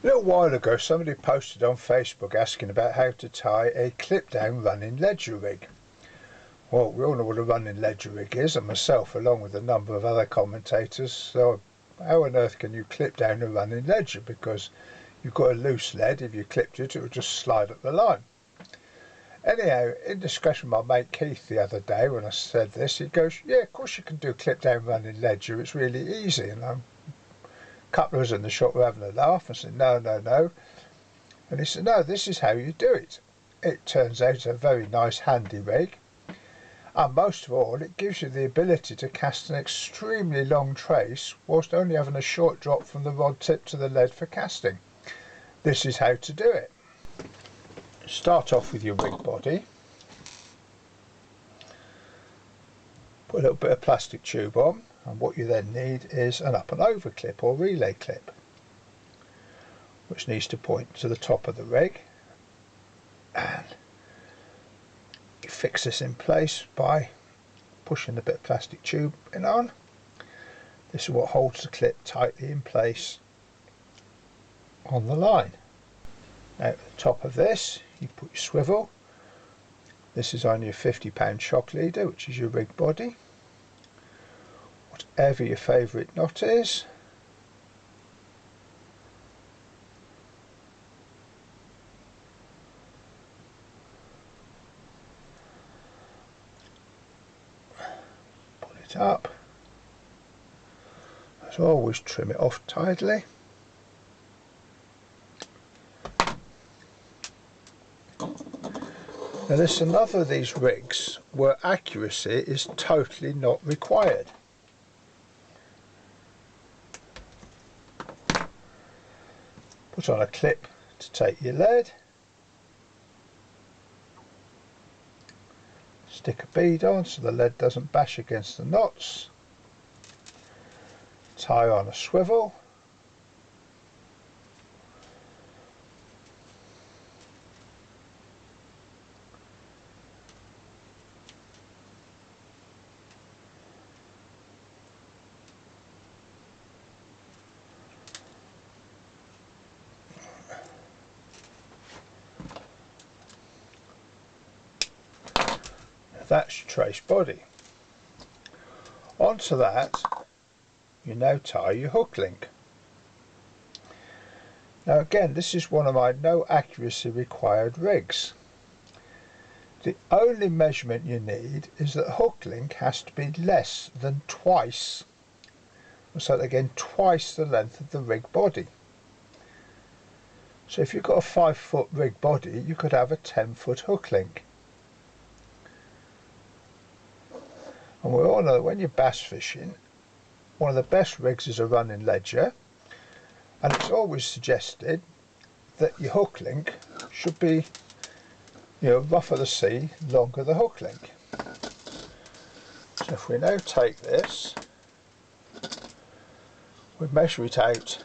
A little while ago somebody posted on Facebook asking about how to tie a clip down running ledger rig. Well, we all know what a running ledger rig is, and myself along with a number of other commentators. So how on earth can you clip down a running ledger? Because you've got a loose lead, if you clipped it will just slide up the line. Anyhow, in discussion with my mate Keith the other day when I said this, he goes, yeah, of course you can do clip down running ledger, it's really easy. And a couple of us in the shop were having a laugh and said, no. And he said, no, this is how you do it. It turns out a very nice handy rig. And most of all, it gives you the ability to cast an extremely long trace whilst only having a short drop from the rod tip to the lead for casting. This is how to do it. Start off with your rig body. Put a little bit of plastic tube on, and what you then need is an up and over clip or relay clip, which needs to point to the top of the rig, and you fix this in place by pushing a bit of plastic tube in on. This is what holds the clip tightly in place on the line. Now at the top of this you put your swivel. This is only a 50-pound shock leader, which is your rig body. Whatever your favourite knot is. Pull it up. As always, trim it off tidily. Now this is another of these rigs where accuracy is totally not required. Put on a clip to take your lead. Stick a bead on so the lead doesn't bash against the knots. Tie on a swivel. That's your trace body. Onto that you now tie your hook link. Now again, this is one of my no accuracy required rigs. The only measurement you need is that the hook link has to be less than twice, so again twice the length of the rig body. So if you've got a 5-foot rig body, you could have a 10-foot hook link. And we all know that when you're bass fishing, one of the best rigs is a running ledger, and it's always suggested that your hook link should be, rougher the sea, longer the hook link. So if we now take this, we measure it out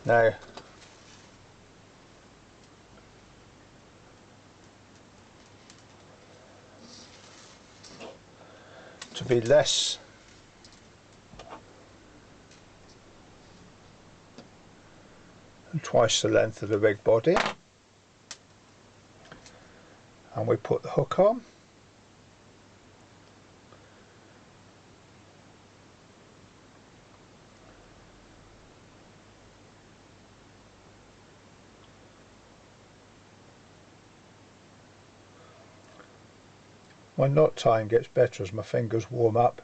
now. To be less than twice the length of the rig body, and we put the hook on. My knot tying gets better as my fingers warm up.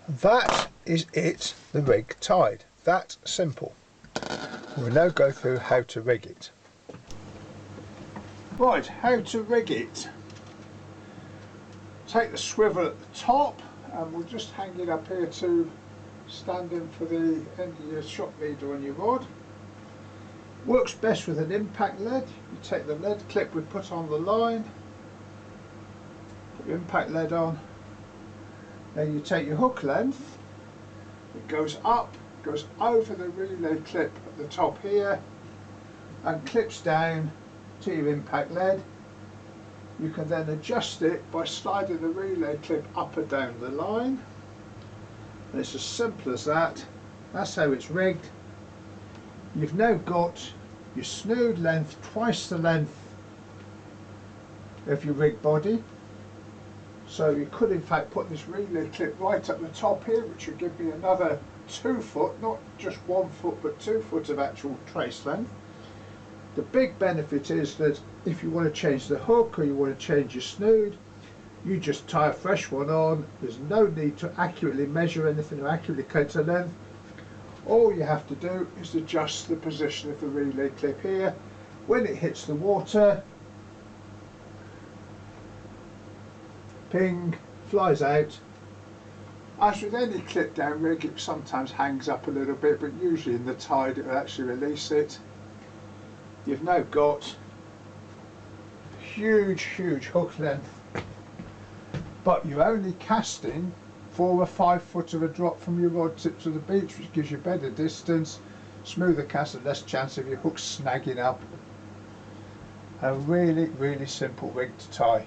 That is it, the rig tied. That simple. We'll now go through how to rig it. Right, how to rig it. Take the swivel at the top and we'll just hang it up here to stand in for the end of your shock leader on your rod. Works best with an impact lead. You take the lead clip we put on the line, put your impact lead on, then you take your hook length, it goes up, goes over the relay clip at the top here, and clips down to your impact lead. You can then adjust it by sliding the relay clip up or down the line. And it's as simple as that. That's how it's rigged. You've now got your snood length twice the length of your rig body. So you could in fact put this relay clip right up the top here, which would give me another 2 foot, not just 1 foot but 2 foot of actual trace length. The big benefit is that if you want to change the hook or you want to change your snood, you just tie a fresh one on. There's no need to accurately measure anything or accurately count the length. All you have to do is adjust the position of the relay clip here. When it hits the water, ping, flies out. As with any clip down rig, it sometimes hangs up a little bit, but usually in the tide it will actually release it. You've now got huge hook length, but you're only casting 4 or 5 foot of a drop from your rod tip to the beach, which gives you better distance, smoother cast and less chance of your hook snagging up. A really simple rig to tie.